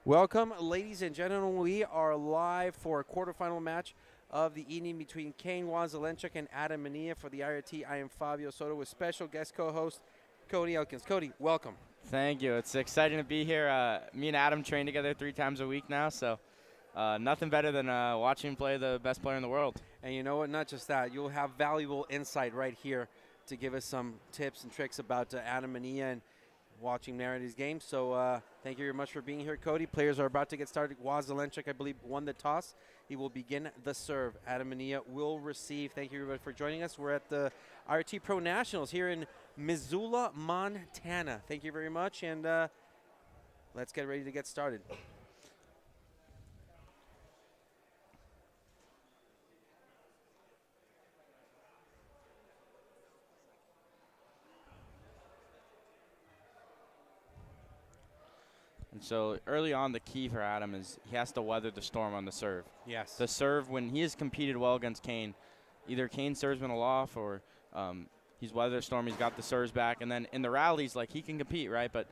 Welcome, ladies and gentlemen. We are live for a quarterfinal match of the evening between Kane WASELENCHUK and Adam Manillla for the IRT. I am Fabio Soto with special guest co-host Cody Elkins. Cody, welcome. Thank you. It's exciting to be here. Me and Adam train together 3 times a week now, so nothing better than watching him play the best player in the world. And you know what? Not just that. You'll have valuable insight right here to give us some tips and tricks about Adam Manillla and watching Merida's game. So thank you very much for being here, Cody. Players are about to get started. WASELENCHUK, I believe, won the toss. He will begin the serve. Adam Manillla will receive. Thank you, everybody, for joining us. We're at the Irt Pro Nationals here in Missoula, Montana. Thank you very much, and let's get ready to get started. And so early on, the key for Adam is he has to weather the storm on the serve. Yes. The serve, when he has competed well against Kane, either Kane serves been a loft or he's weathered the storm, he's got the serves back. And then in the rallies, like, he can compete, right? But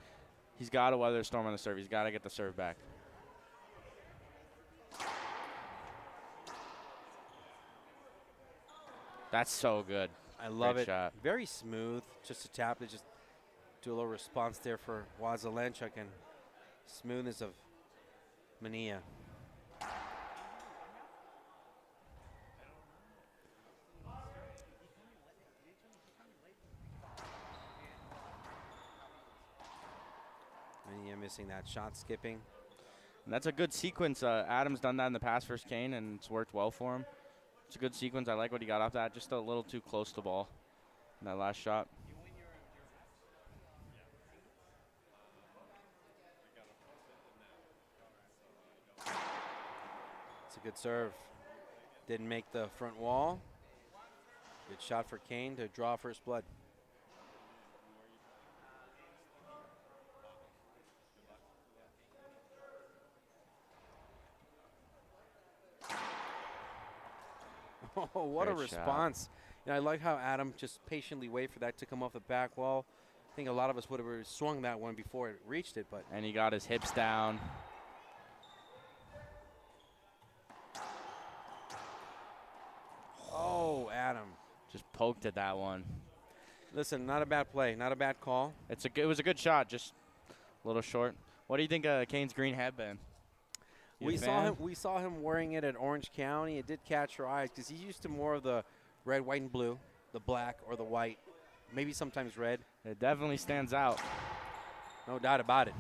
he's got to weather the storm on the serve. He's got to get the serve back. That's so good. I love Great it. Shot. Very smooth. Just a tap to just do a little response there for WASELENCHUK, and smoothness of Manillla. Manillla missing that shot skipping. And that's a good sequence. Adam's done that in the past versus Kane, and it's worked well for him. It's a good sequence. I like what he got off that. Just a little too close to the ball in that last shot. It's a good serve. Didn't make the front wall. Good shot for Kane to draw first blood. Oh, what a Great shot. response. You know, I like how Adam just patiently waited for that to come off the back wall. I think a lot of us would have swung that one before it reached it, but And he got his hips down. oh, Adam. Just poked at that one. Listen, not a bad play, not a bad call. It was a good shot, just a little short. What do you think of Kane's green headband? You a fan? We saw him wearing it at Orange County. It did catch our eyes because he's used to more of the red, white, and blue, the black or the white, maybe sometimes red. It definitely stands out. No doubt about it.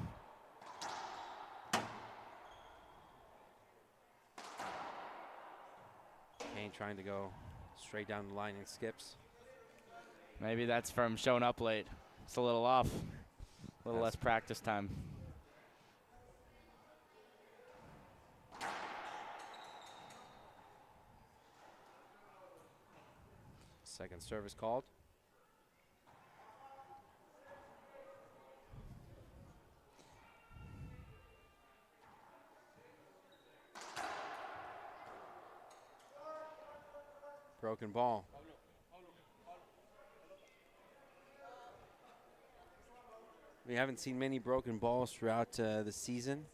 Kane trying to go straight down the line and skips. Maybe that's from showing up late. It's a little off. A little less practice time. Second service called. Broken ball. We haven't seen many broken balls throughout the season.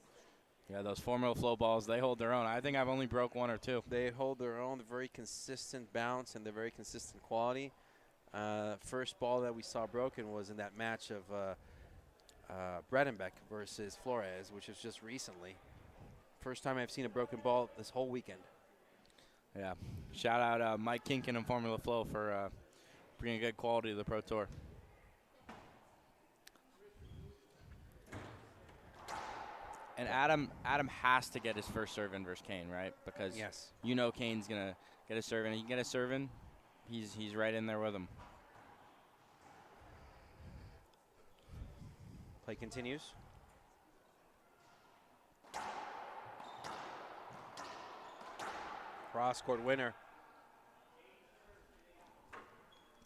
Yeah, those Formula Flow balls, they hold their own. I think I've only broke 1 or 2. They hold their own. They're very consistent bounce and they're very consistent quality. First ball that we saw broken was in that match of Bredenbeck versus Flores, which was just recently. First time I've seen a broken ball this whole weekend. Yeah. Shout out Mike Kinkin and Formula Flow for bringing good quality to the Pro Tour. And Adam has to get his first serve in versus Kane, right? Because yes, you know Kane's going to get a serve, and he can get a serve in. He's right in there with him. Play continues. Cross-court winner.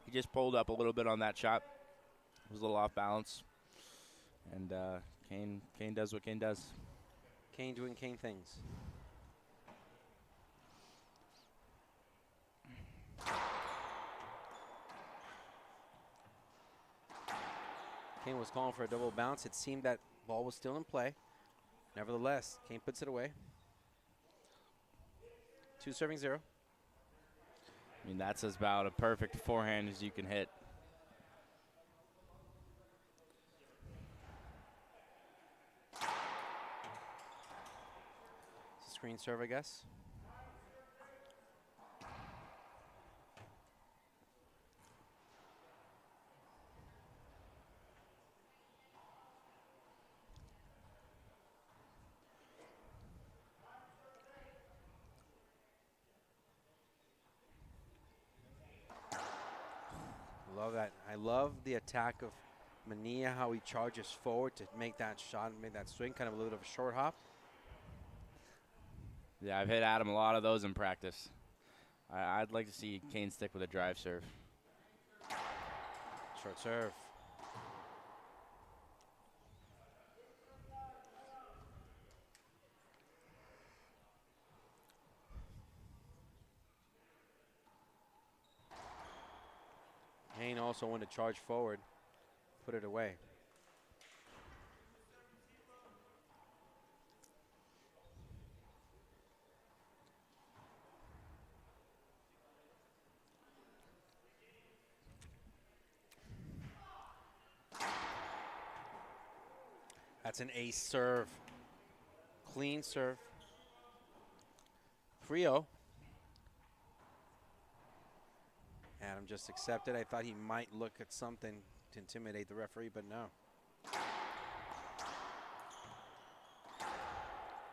He just pulled up a little bit on that shot. It was a little off balance. And Kane does what Kane does. Kane doing Kane things. Kane was calling for a double bounce. It seemed that ball was still in play. Nevertheless, Kane puts it away. 2 serving 0. I mean, that's about a perfect forehand as you can hit. It's a screen serve, I guess. Love that. I love the attack of Manillla, how he charges forward to make that shot, make that swing, kind of a little bit of a short hop. Yeah, I've hit Adam a lot of those in practice. I'd like to see Kane stick with a drive serve. Short serve. Kane also wanted to charge forward, put it away. That's an ace serve. Clean serve. 3-0. Adam just accepted. I thought he might look at something to intimidate the referee, but no.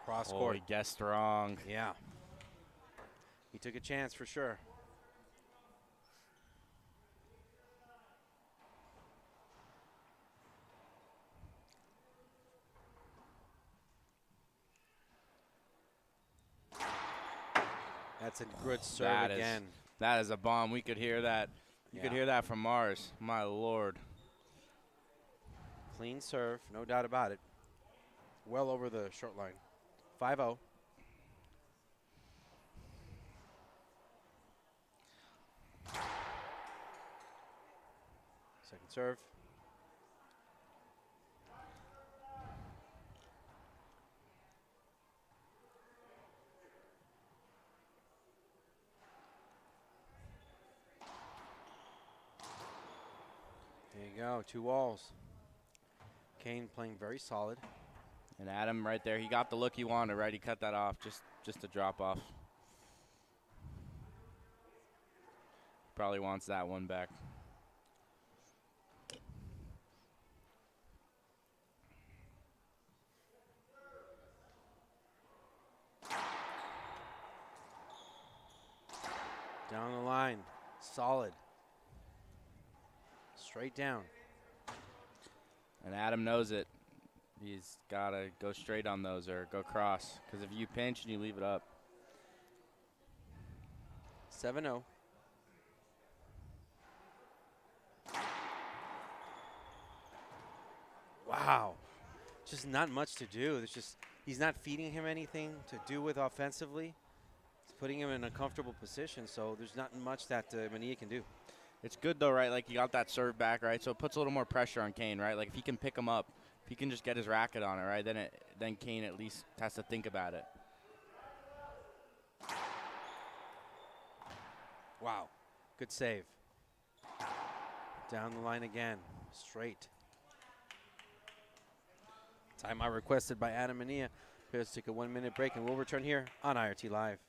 Cross court. He guessed wrong. Yeah. He took a chance for sure. That's a good serve again. That is a bomb. We could hear that. You could hear that from Mars. My Lord. Clean serve, no doubt about it. Well over the short line. 5-0. Second serve. There you go, 2 walls. Kane playing very solid. And Adam right there, he got the look he wanted, right? He cut that off, just a drop off. Probably wants that one back. Down the line, solid. Straight down. And Adam knows it. He's got to go straight on those or go cross. Because if you pinch and you leave it up. 7-0. Wow. Just not much to do. There's just, he's not feeding him anything to do with offensively. It's putting him in a comfortable position, so there's not much that Manillla can do. It's good, though, right? Like, he got that serve back, right? So it puts a little more pressure on Kane, right? Like, if he can pick him up, if he can just get his racket on it, right, then Kane at least has to think about it. Wow. Good save. Down the line again. Straight. Timeout requested by Adam Manillla. Let's take a 1-minute break, and we'll return here on IRT Live.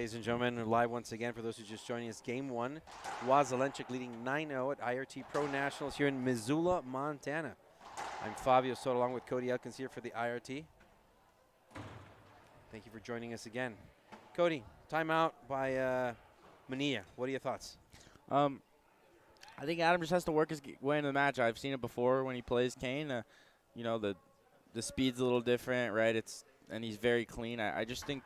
Ladies and gentlemen, we're live once again for those who just joining us. Game 1, WASELENCHUK leading 9-0 at Irt Pro Nationals here in Missoula, Montana. I'm Fabio Soto along with Cody Elkins here for the IRT. Thank you for joining us again. Cody, timeout by MANILLA. What are your thoughts? I think Adam just has to work his way into the match. I've seen it before when he plays Kane. You know, the speed's a little different, right? And he's very clean. I just think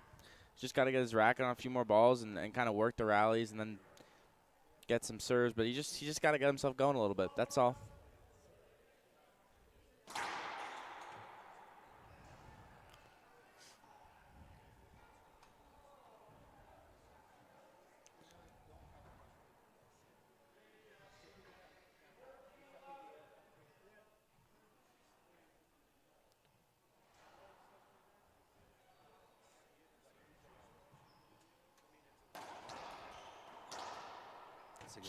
he's just got to get his racket on a few more balls and kind of work the rallies and then get some serves. But he just got to get himself going a little bit. That's all.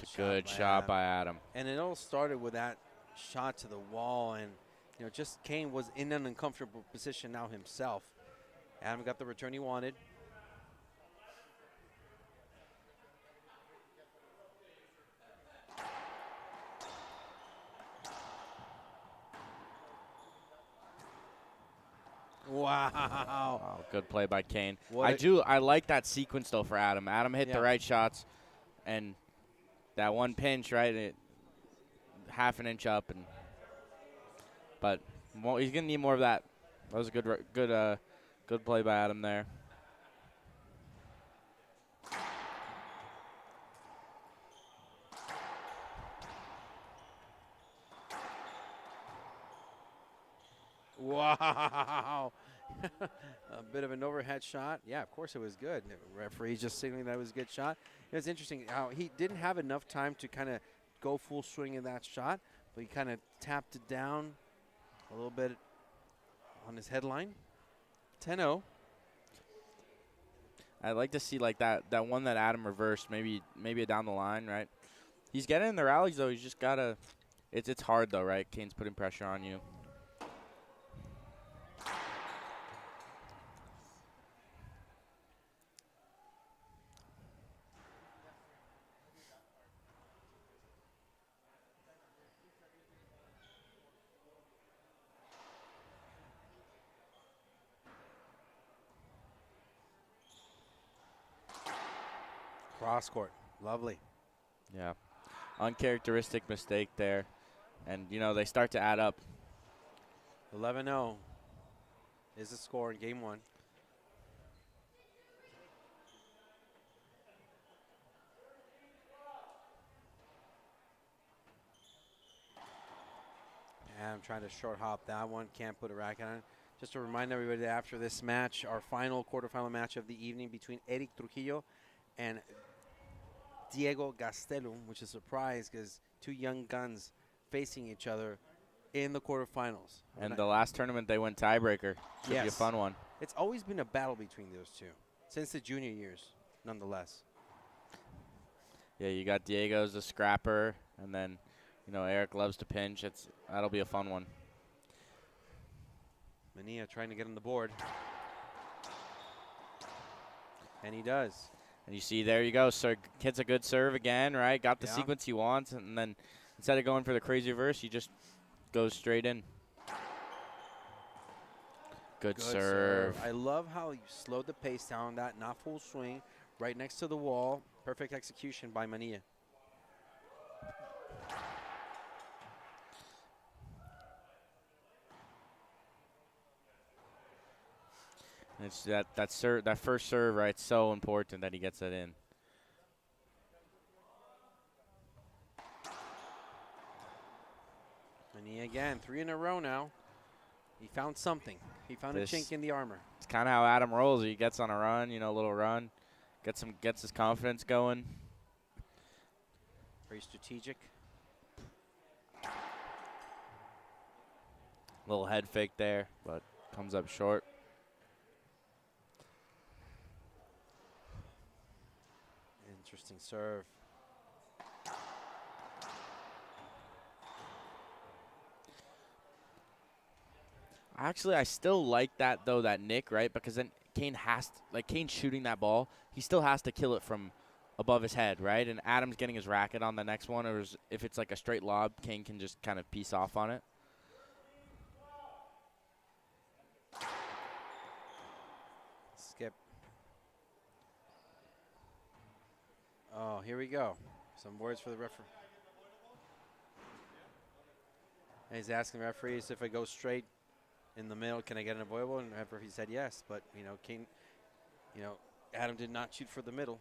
It's a good shot by Adam. And it all started with that shot to the wall, and you know, just Kane was in an uncomfortable position now himself. Adam got the return he wanted. Wow. Good play by Kane. I like that sequence though for Adam. Adam hit the right shots, and that one pinch, right, half an inch up, but he's gonna need more of that. That was a good play by Adam there. Wow. A bit of an overhead shot. Yeah, of course it was good. The referee just signaling that it was a good shot. It was interesting how he didn't have enough time to kind of go full swing in that shot, but he kind of tapped it down a little bit on his headline. 10-0. I'd like to see like that one that Adam reversed, maybe down the line, right? He's getting in the rallies though. He's just gotta. It's hard though, right? Kane's putting pressure on you. Cross court. Lovely. Yeah. Uncharacteristic mistake there. And, you know, they start to add up. 11-0 is the score in game 1. And I'm trying to short hop that one. Can't put a racket on it. Just to remind everybody that after this match, our final quarterfinal match of the evening between Eric Trujillo and Diego Gastelum, which is a surprise because two young guns facing each other in the quarterfinals. And the last tournament they went tiebreaker. Should be a fun one. It's always been a battle between those two since the junior years, nonetheless. Yeah, you got Diego's a scrapper, and then, you know, Eric loves to pinch. That'll be a fun one. MANILLA trying to get on the board. And he does. And you see, there you go. So hits a good serve again, right? Got the sequence he wants, and then instead of going for the crazy reverse, he just goes straight in. Good serve. I love how you slowed the pace down. That not full swing, right next to the wall. Perfect execution by MANILLA. It's that first serve, right? So important that he gets that in. MANILLA again, 3 in a row now. He found something. He found a chink in the armor. It's kind of how Adam rolls. He gets on a run, you know, a little run, gets his confidence going. Very strategic. Little head fake there, but comes up short. Interesting serve. Actually, I still like that, though, that nick, right? Because then Kane Kane's shooting that ball. He still has to kill it from above his head, right? And Adam's getting his racket on the next one, or if it's like a straight lob, Kane can just kind of piece off on it. Skip. Oh, here we go. Some words for the referee. And he's asking referees if it goes straight in the middle, can I get an avoidable? And the referee said yes, but Kane, Adam did not shoot for the middle.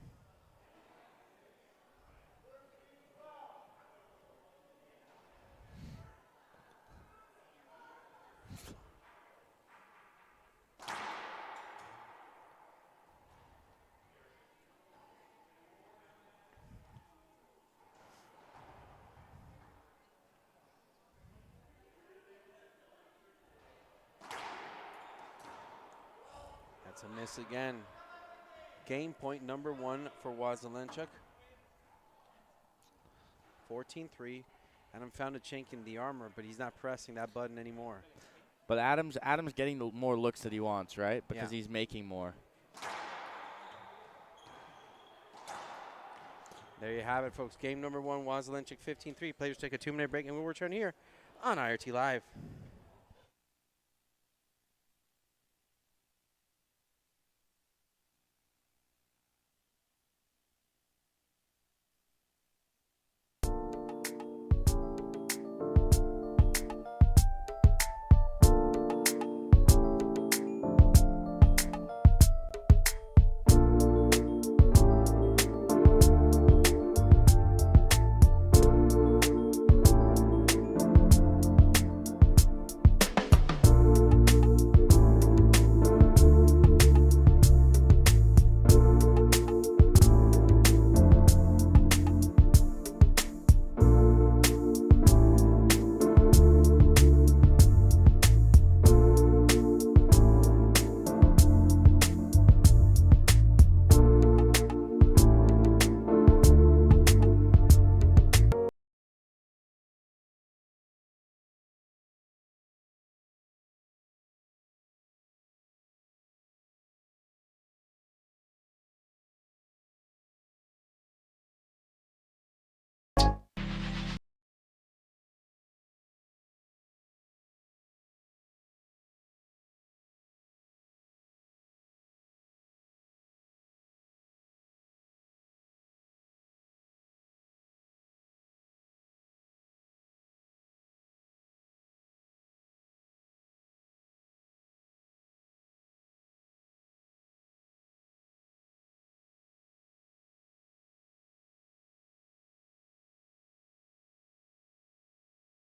That's a miss again. Game point number 1 for WASELENCHUK. 14-3. Adam found a chink in the armor, but he's not pressing that button anymore. But Adam's getting the more looks that he wants, right? Because yeah. he's making more. There you have it, folks. Game number 1, WASELENCHUK 15-3. Players take a 2-minute break, and we'll return here on IRT Live.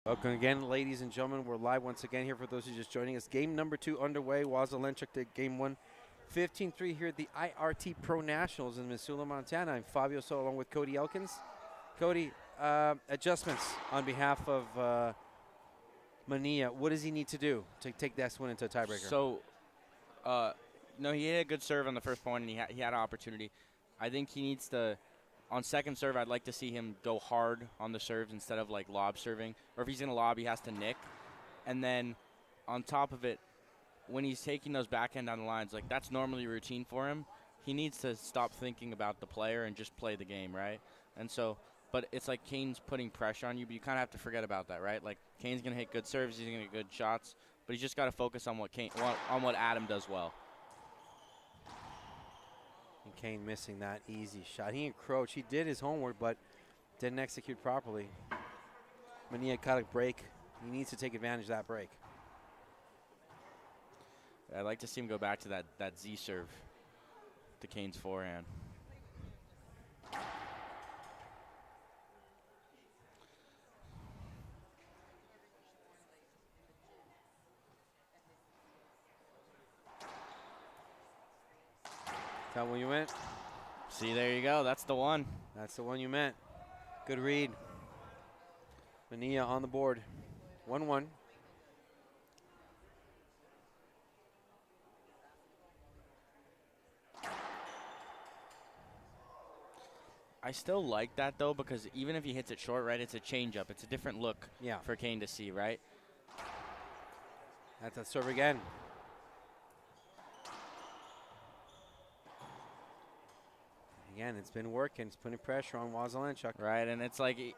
Welcome again, ladies and gentlemen. We're live once again here for those who are just joining us. Game number 2 underway. WASELENCHUK did game 1, 15-3 here at the Irt Pro Nationals in Missoula, Montana. I'm Fabio So along with Cody Elkins. Cody, adjustments on behalf of MANILLA. What does he need to do to take this one into a tiebreaker? So, no, he had a good serve on the first point, and he had an opportunity. I think he needs to. On second serve, I'd like to see him go hard on the serves instead of like lob serving. Or if he's going to lob, he has to nick. And then on top of it, when he's taking those backhand down the lines, like that's normally routine for him. He needs to stop thinking about the player and just play the game, right? And so, but it's like Kane's putting pressure on you, but you kind of have to forget about that, right? Like Kane's going to hit good serves, he's going to hit good shots, but he's just got to focus on what Adam does well. And Kane missing that easy shot. He encroached. He did his homework, but didn't execute properly. MANILLA caught a break. He needs to take advantage of that break. I'd like to see him go back to that Z serve to Kane's forehand. Is that one you meant? See, there you go. That's the one. That's the one you meant. Good read. MANILLA on the board. 1-1. I still like that, though, because even if he hits it short, right, it's a changeup. It's a different look for Kane to see, right? That's a serve again. Again, it's been working. It's putting pressure on WASELENCHUK. Right, and it's like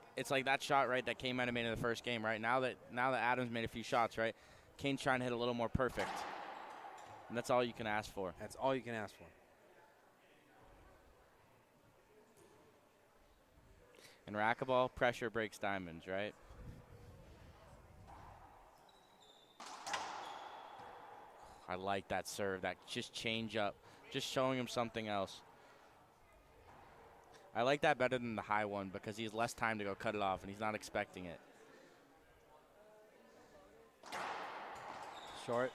that shot, right, that Kane might have made in the first game, right? Now that Adams made a few shots, right, Kane's trying to hit a little more perfect. And that's all you can ask for. That's all you can ask for. In racquetball, pressure breaks diamonds, right? I like that serve, that just change up, just showing him something else. I like that better than the high one because he has less time to go cut it off and he's not expecting it. Short.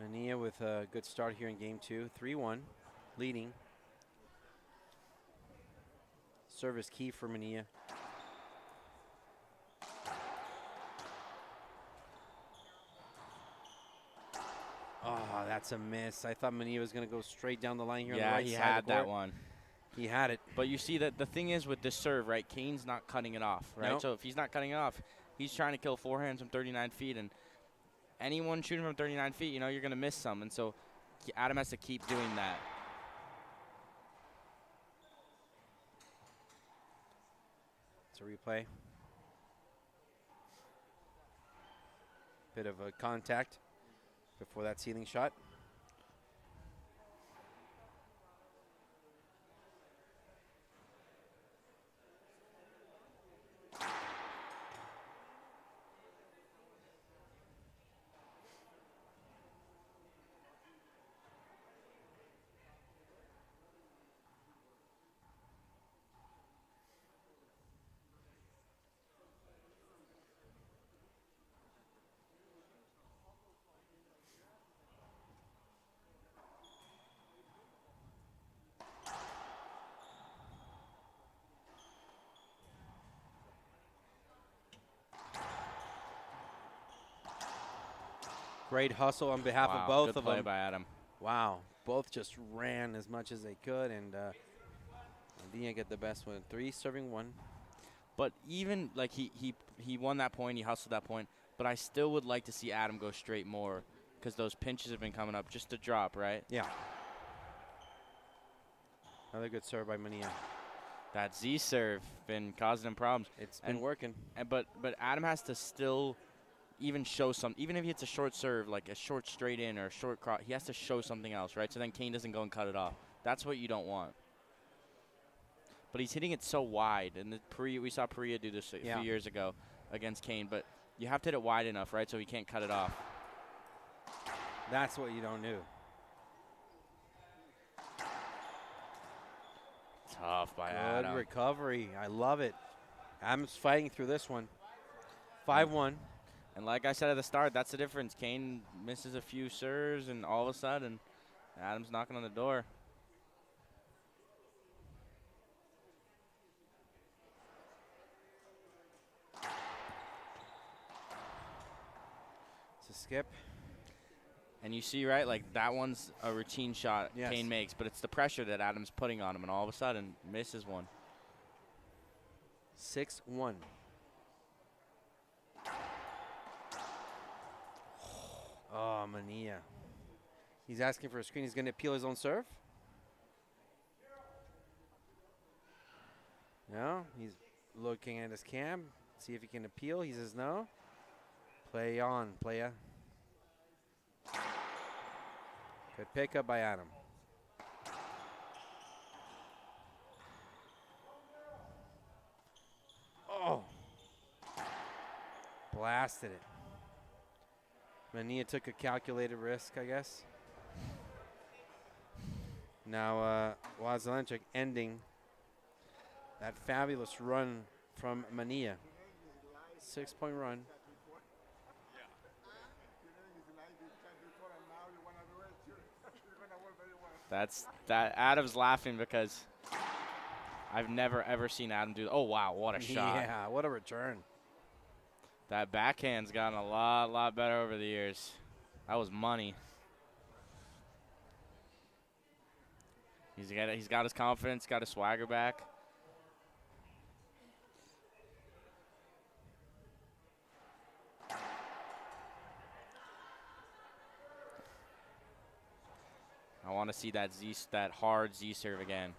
Manillla with a good start here in game 2. 3-1, leading. Service key for Manillla. Oh, that's a miss. I thought Manillla was going to go straight down the line here on the right side. Yeah, he had that one. He had it. But you see that the thing is with this serve, right, Kane's not cutting it off, right? Nope. So if he's not cutting it off, he's trying to kill forehands from 39 feet. And anyone shooting from 39 feet, you know, you're going to miss some. And so Adam has to keep doing that. It's a replay. Bit of a contact before that ceiling shot. Great hustle on behalf of both good of play them. by Adam. Wow, both just ran as much as they could, and Manillla get the best one. 3 serving 1. But even like he won that point, he hustled that point. But I still would like to see Adam go straight more because those pinches have been coming up just to drop, right? Yeah. Another good serve by Manillla. That Z serve been causing him problems. It's been working. But Adam has to still even show some, even if it's a short serve, like a short straight in or a short cross, he has to show something else, right? So then Kane doesn't go and cut it off. That's what you don't want. But he's hitting it so wide, and we saw Perea do this a few years ago against Kane, but you have to hit it wide enough, right, so he can't cut it off. That's what you don't do. Tough by Adam. Good recovery. I love it. Adam's fighting through this one. 5-1. And like I said at the start, that's the difference. Kane misses a few serves, and all of a sudden, Adam's knocking on the door. It's a skip. And you see, right, like that one's a routine shot Kane makes, but it's the pressure that Adam's putting on him, and all of a sudden misses one. 6-1. Oh, Manillla. He's asking for a screen. He's going to appeal his own serve. No, he's looking at his cam, see if he can appeal. He says no. Play on, playa. Good pickup by Adam. Oh. Blasted it. Manillla took a calculated risk, I guess. Now WASELENCHUK ending that fabulous run from Manillla. 6-point run. That Adam's laughing because I've never ever seen Adam do. Oh wow, what a shot! Yeah, what a return. That backhand's gotten a lot better over the years. That was money. He's got his confidence, got his swagger back. want to see that hard Z serve again.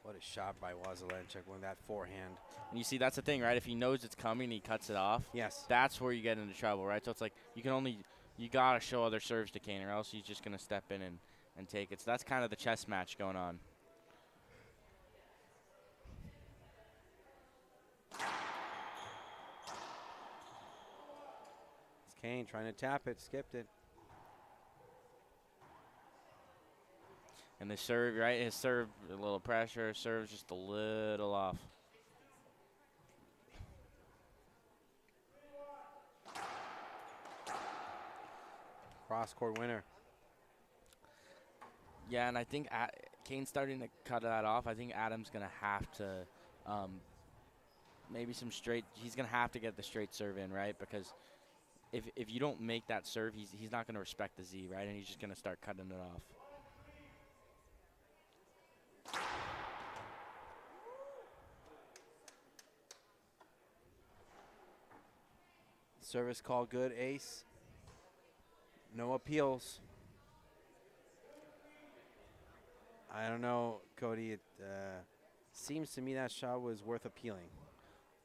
What a shot by WASELENCHUK with that forehand. And you see, that's the thing, right? If he knows it's coming, he cuts it off. Yes. That's where you get into trouble, right? So it's like you got to show other serves to Kane, or else he's just going to step in and take it. So that's kind of the chess match going on. It's Kane trying to tap it, skipped it. And the serve, right? His serve, a little pressure. Serve's just a little off. Cross-court winner. Yeah, and I think Kane's starting to cut that off. I think Adam's going to have to maybe some straight. He's going to have to get the straight serve in, right? Because if you don't make that serve, he's not going to respect the Z, right? And he's just going to start cutting it off. Service call good, ace. No appeals. I don't know, Cody. It seems to me that shot was worth appealing.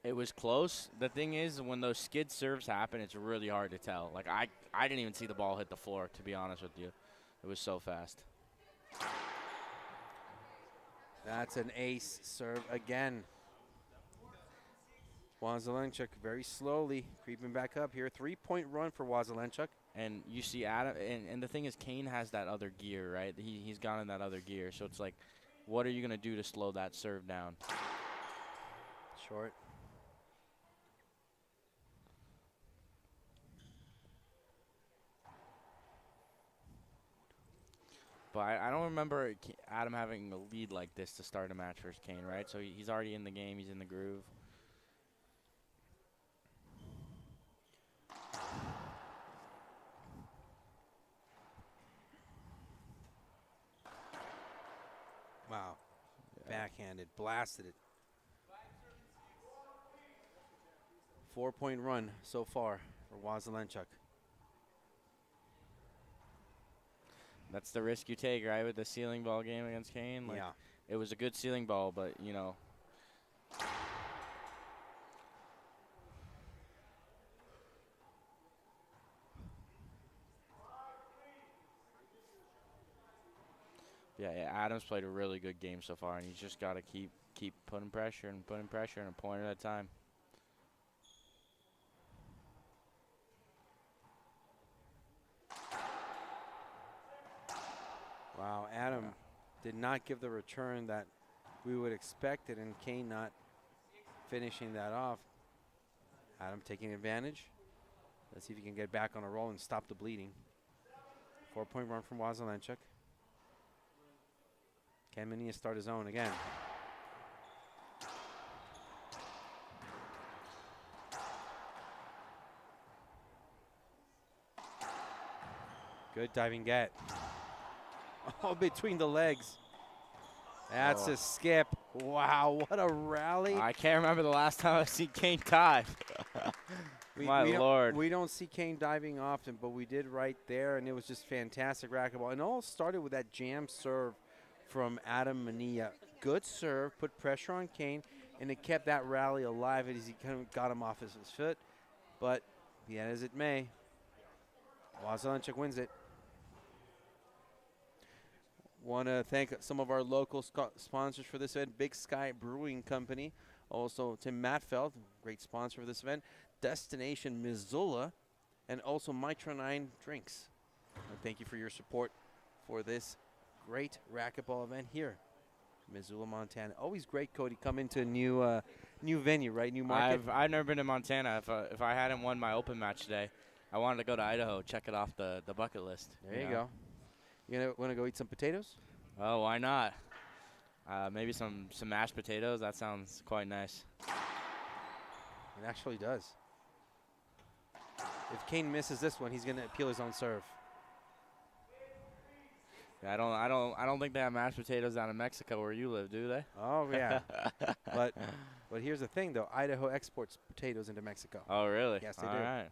It was close. The thing is, when those skid serves happen, it's really hard to tell. Like, I didn't even see the ball hit the floor, to be honest with you. It was so fast. That's an ace serve again. WASELENCHUK very slowly creeping back up here. 3-point run for WASELENCHUK. And you see Adam, and the thing is, Kane has that other gear, right? He's gone in that other gear. So it's like, what are you going to do to slow that serve down? Short. But I don't remember Adam having a lead like this to start a match versus Kane, right? So he's already in the game. He's in the groove. Wow. Yeah. Backhanded, blasted it. 4-point run so far for WASELENCHUK. That's the risk you take, right, with the ceiling ball game against Kane. Like, yeah. It was a good ceiling ball, but, you know. Yeah, Adams played a really good game so far, and he's just got to keep putting pressure and a point at a time. Wow, Adam did not give the return that we would expect it, and Kane not finishing that off. Adam taking advantage. Let's see if he can get back on a roll and stop the bleeding. 4-point run from WASELENCHUK. Can Manillla start his own again? Good diving get. Oh, between the legs. That's a skip. Wow, what a rally. I can't remember the last time I've seen Kane dive. My Lord. We don't see Kane diving often, but we did right there, and it was just fantastic racquetball. And it all started with that jam serve from Adam Manillla. Good serve, put pressure on Kane, and it kept that rally alive as he kind of got him off his foot. But be that as it may, WASELENCHUK wins it. Want to thank some of our local sponsors for this event. Big Sky Brewing Company. Also Tim Matfeld, great sponsor for this event. Destination Missoula. And also Mitra 9 Drinks. And thank you for your support for this great racquetball event here. Missoula, Montana. Always great, Cody, come into a new venue, right? New market. I've never been to Montana. If I hadn't won my open match today, I wanted to go to Idaho, check it off the bucket list. There you go. You want to go eat some potatoes? Oh, why not? Maybe some mashed potatoes. That sounds quite nice. It actually does. If Kane misses this one, he's going to appeal his own serve. Yeah, I don't think they have mashed potatoes down in Mexico where you live, do they? Oh yeah. but here's the thing though, Idaho exports potatoes into Mexico. Oh really? Yes, they do. All right.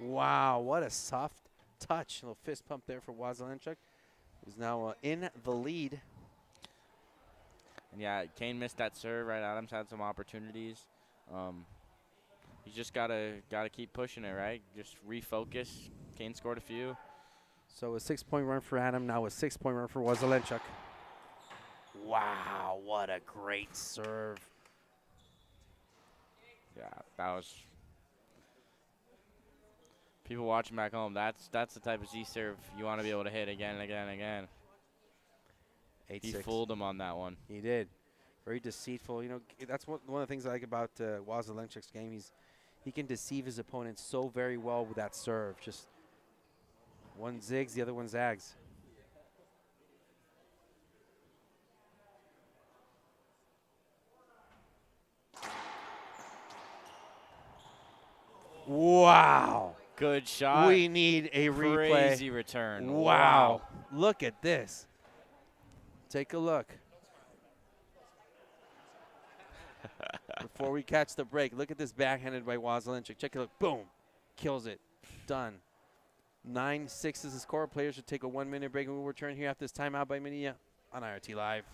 Wow, what a soft touch. A little fist pump there for WASELENCHUK, who's now in the lead. And yeah, Kane missed that serve, right? Adams had some opportunities. You just gotta keep pushing it, right? Just refocus. Kane scored a few. So a 6-point run for Adam, now a 6-point run for WASELENCHUK. Wow, what a great serve. Yeah, that was. People watching back home, that's the type of Z serve you want to be able to hit again and again and again. 8-6. He fooled him on that one. He did. Very deceitful. You know, that's one of the things I like about WASELENCHUK's game. He can deceive his opponent so very well with that serve. Just one zigs, the other one zags. Wow. Good shot. We need a replay. Crazy return. Wow. Look at this. Take a look. Before we catch the break, look at this backhanded by WASELENCHUK. Check it out. Boom. Kills it. Done. 9-6 is the score. Players should take a 1-minute break, and we'll return here after this timeout by MANILLA on IRT Live.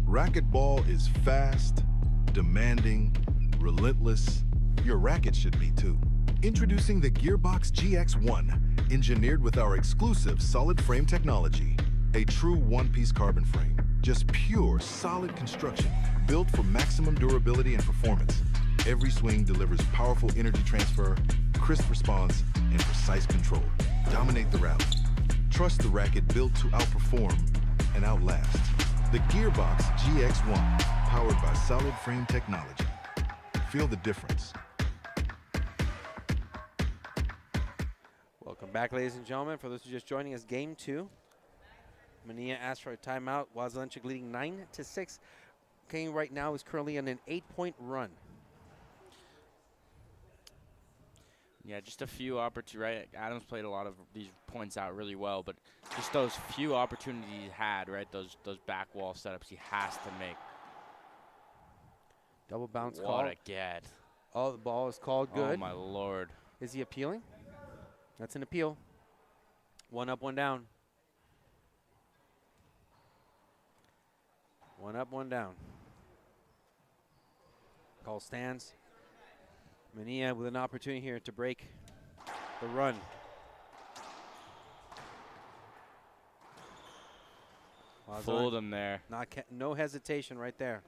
Racquetball is fast, demanding, relentless. Your racket should be too. Introducing the Gearbox GX1, engineered with our exclusive solid frame technology. A true one-piece carbon frame. Just pure, solid construction, built for maximum durability and performance. Every swing delivers powerful energy transfer, crisp response, and precise control. Dominate the rally. Trust the racket built to outperform and outlast. The Gearbox GX1, powered by solid frame technology. Feel the difference. Welcome back, ladies and gentlemen. For those who are just joining us, Game 2. MANILLA asked for a timeout. WASELENCHUK leading 9-6. Kane right now is currently on an 8-point run. Yeah, just a few opportunities, right? Adams played a lot of these points out really well, but just those few opportunities he had, right? Those back wall setups he has to make. Double bounce call. What a get. Oh, the ball is called good. Oh, my Lord. Is he appealing? That's an appeal. 1 up, 1 down. 1 up, 1 down. Call stands. MANILLA with an opportunity here to break the run. Fooled him there. No hesitation right there.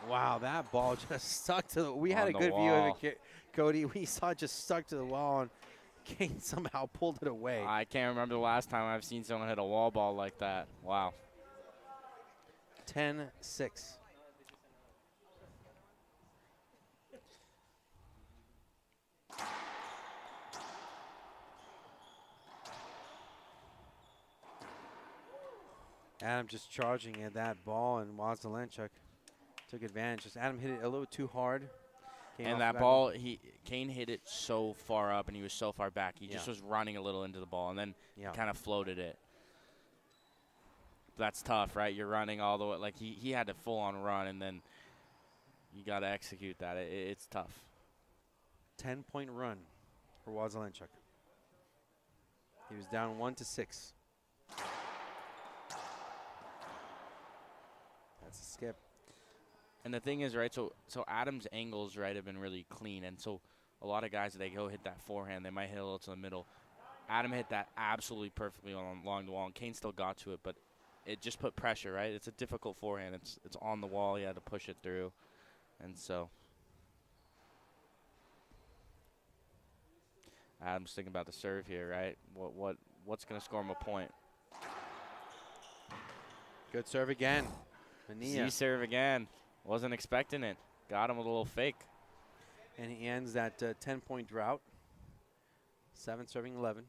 Wow, that ball just stuck to the. We had a good view of it, Cody. We saw it just stuck to the wall, and Kane somehow pulled it away. I can't remember the last time I've seen someone hit a wall ball like that. Wow. 10-6. Adam just charging at that ball, and WASELENCHUK took advantage. Just Adam hit it a little too hard. And that ball, Kane hit it so far up, and he was so far back. He just was running a little into the ball, and then kind of floated it. That's tough, right? You're running all the way. Like, he had to full-on run, and then you got to execute that. It's tough. 10-point run for WASELENCHUK. He was down 1-6. That's a skip. And the thing is, right, so Adam's angles, right, have been really clean. And so a lot of guys, they go hit that forehand. They might hit a little to the middle. Adam hit that absolutely perfectly along the wall, and Kane still got to it, but it just put pressure, right? It's a difficult forehand. It's on the wall. He had to push it through. And so Adam's thinking about the serve here, right? What's going to score him a point? Good serve again. MANILLA. Z serve again. Wasn't expecting it. Got him with a little fake. And he ends that 10-point drought. 7 serving 11.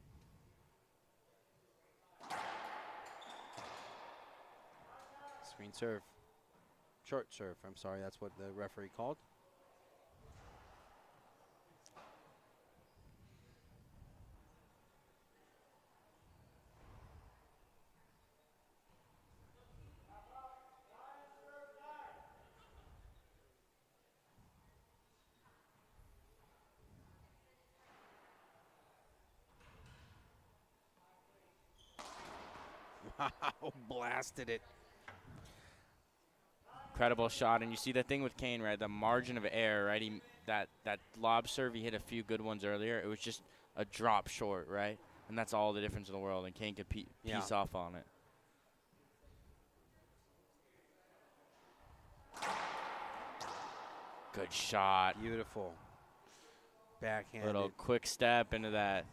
Screen serve. Short serve, I'm sorry, that's what the referee called. Wow, blasted it. Incredible shot, and you see the thing with Kane, right? The margin of error, right? That lob serve, he hit a few good ones earlier. It was just a drop short, right? And that's all the difference in the world, and Kane could piece off on it. Good shot. Beautiful. Backhand. Little quick step into that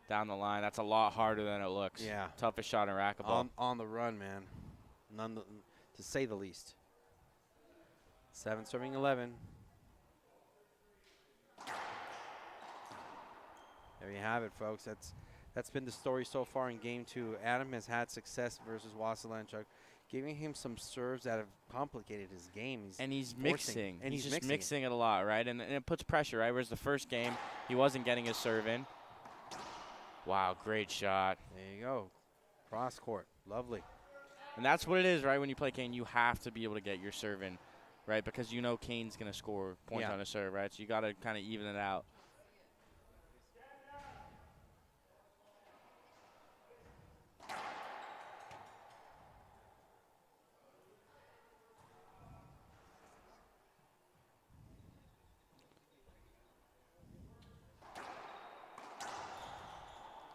down the line. That's a lot harder than it looks. Yeah. Toughest shot in racquetball. On the run, man. To say the least. 7 serving 11. There you have it, folks. That's been the story so far in game 2. Adam has had success versus WASELENCHUK, giving him some serves that have complicated his game. He's mixing. And he's just mixing it a lot, right? And it puts pressure, right? Whereas the first game, he wasn't getting his serve in. Wow, great shot. There you go. Cross court. Lovely. And that's what it is, right? When you play Kane, you have to be able to get your serve in, right? Because you know Kane's going to score points on his serve, right? So you got to kind of even it out.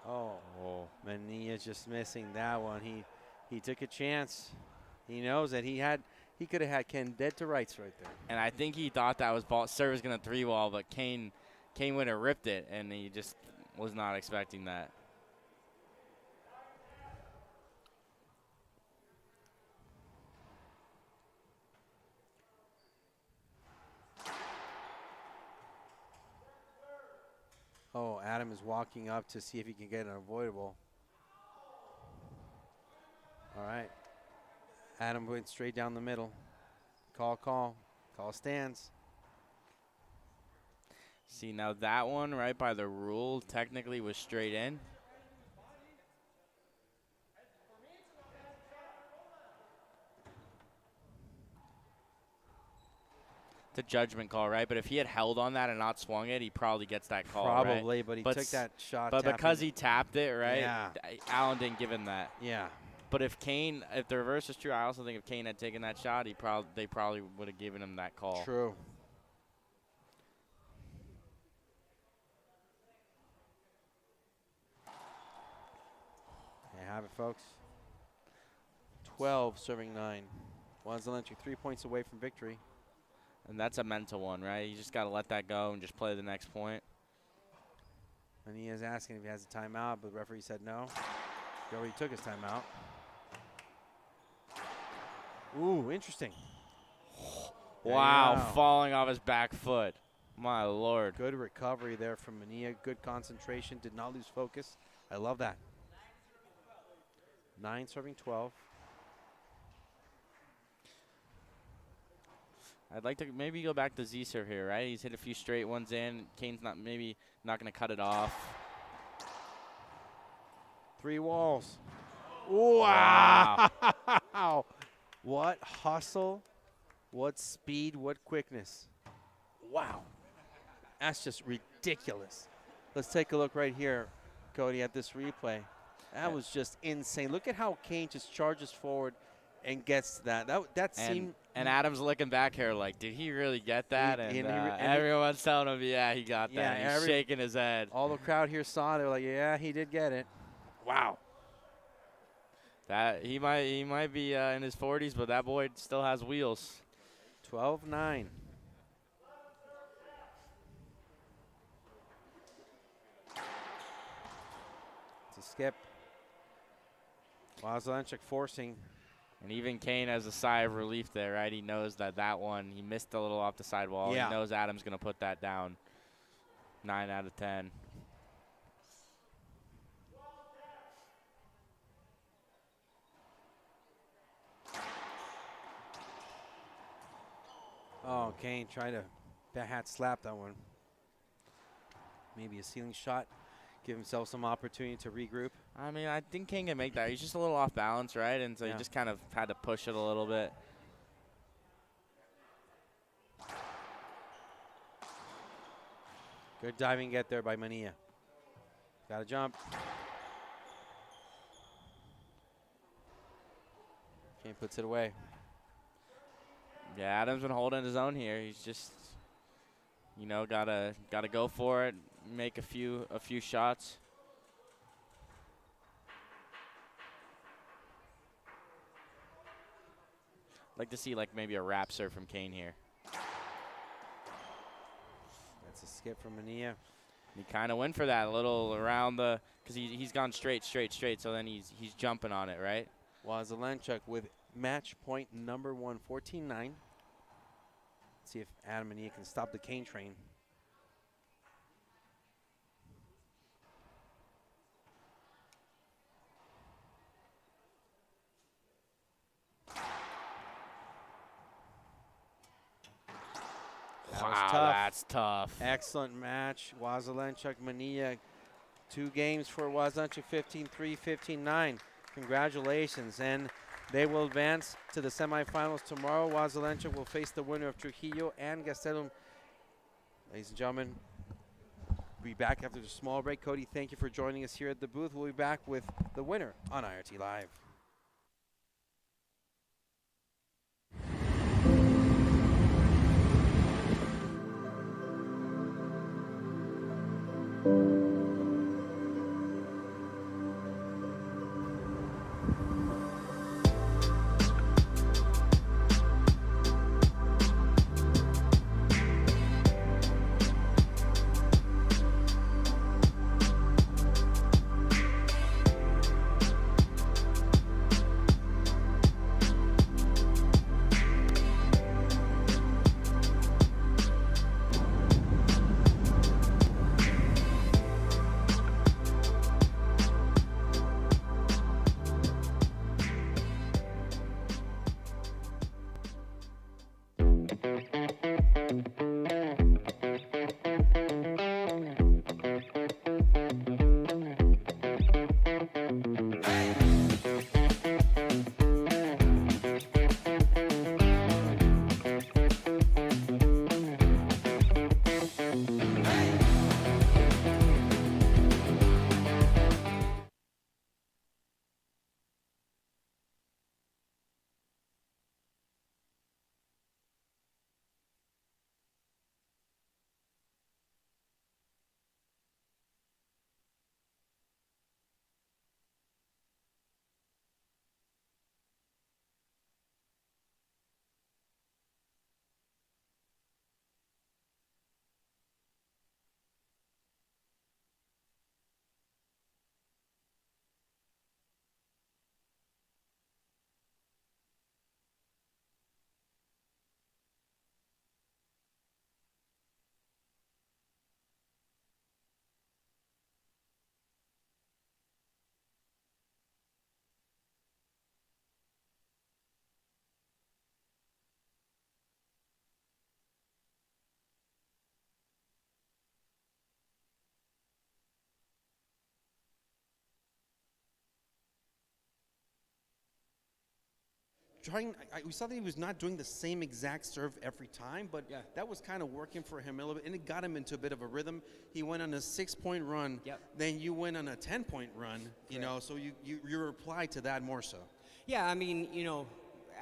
Oh, Manilla's just missing that one. He took a chance. He knows that he could have had Ken dead to rights right there. And I think he thought that serve was going to 3-wall, but Kane would have ripped it, and he just was not expecting that. Oh, Adam is walking up to see if he can get an avoidable. All right. Adam went straight down the middle. Call. Call stands. See, now that one, right, by the rule, technically was straight in. It's a judgment call, right? But if he had held on that and not swung it, he probably gets that call, Probably, right? but he took that shot. But because he tapped it, right, yeah. Allen didn't give him that. Yeah. But if the reverse is true, I also think if Kane had taken that shot, they probably would have given him that call. True. There you have it, folks. 12 serving 9. WASELENCHUK 3 points away from victory. And that's a mental one, right? You just got to let that go and just play the next point. And he is asking if he has a timeout, but the referee said no. He already took his timeout. Ooh, interesting. Wow, falling off his back foot. My Lord. Good recovery there from Manillla. Good concentration. Did not lose focus. I love that. 9 serving 12. I'd like to maybe go back to Z-serve here, right? He's hit a few straight ones in. Kane's not going to cut it off. 3 walls. Wow. What hustle, what speed, what quickness. Wow. That's just ridiculous. Let's take a look right here, Cody, at this replay. That was just insane. Look at how Kane just charges forward and gets to that. That seemed. And Adam's looking back here like, did he really get that? And everyone's telling him, yeah, he got that. Yeah, he's shaking his head. All the crowd here saw it. They were like, yeah, he did get it. Wow. That he might be in his 40s, but that boy still has wheels. 12-9. It's a skip. WASELENCHUK forcing. And even Kane has a sigh of relief there, right? He knows that one, he missed a little off the sidewall. Yeah. He knows Adam's going to put that down. 9 out of 10. Oh, Kane tried to back hat slap that one. Maybe a ceiling shot. Give himself some opportunity to regroup. I mean, I think Kane can make that. He's just a little off balance, right? And so he just kind of had to push it a little bit. Good diving get there by Manilla. Got to jump. Kane puts it away. Yeah, Adam's been holding his own here. He's just, you know, gotta go for it, make a few shots. Like to see like maybe a wrap serve from Kane here. That's a skip from Manilla. He kind of went for that a little around the, because he's gone straight. So then he's jumping on it, right? WASELENCHUK with match point number 1, 14-9. See if Adam Manilla can stop the Kane train. Wow, that's tough. Excellent match. WASELENCHUK, Manilla. 2 games for WASELENCHUK, 15-3, 15-9. Congratulations. And they will advance to the semifinals tomorrow. WASELENCHUK will face the winner of Trujillo and Gastelum. Ladies and gentlemen, we'll be back after the small break. Cody, thank you for joining us here at the booth. We'll be back with the winner on IRT Live. We saw that he was not doing the same exact serve every time, but that was kind of working for him a little bit, and it got him into a bit of a rhythm. He went on a 6-point run, then you went on a 10-point run, you know, so you replied to that more so. Yeah, I mean, you know,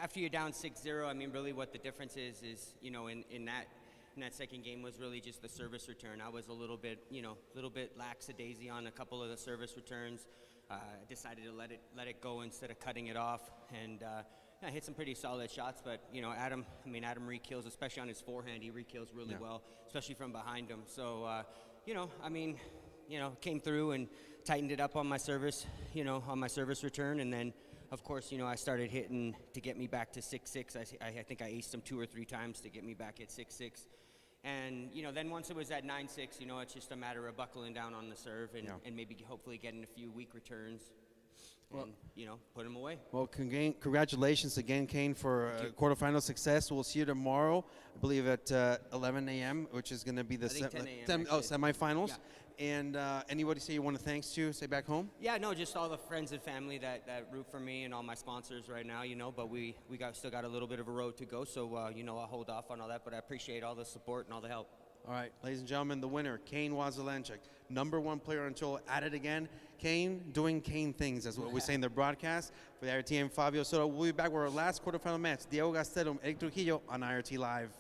after you're down 6-0, I mean, really what the difference is, you know, in that second game was really just the service return. I was a little bit, you know, lackadaisy on a couple of the service returns. Decided to let it go instead of cutting it off, and I hit some pretty solid shots. But you know, Adam re-kills, especially on his forehand. He re-kills really well, especially from behind him. So you know, I mean, you know, came through and tightened it up on my service, you know, on my service return, and then of course, you know, I started hitting to get me back to 6-6. I think I aced him 2 or 3 times to get me back at 6-6. And, you know, then once it was at 9-6, you know, it's just a matter of buckling down on the serve and maybe hopefully getting a few weak returns. and you know, put him away. Well, congratulations again, Kane, for quarterfinal success. We'll see you tomorrow, I believe, at 11 a.m., which is going to be the I think 10 a.m. semifinals. Yeah. And anybody say you want to thanks to, say back home? Yeah, no, just all the friends and family that root for me and all my sponsors right now, you know, but we still got a little bit of a road to go, so, you know, I'll hold off on all that, but I appreciate all the support and all the help. All right, ladies and gentlemen, the winner, Kane WASELENCHUK, #1 player until at it again. Kane doing Kane things, that's what we say in the broadcast. For the IRT and Fabio Soto, we'll be back with our last quarterfinal match. Diego Gastelum, Eric Trujillo on IRT Live.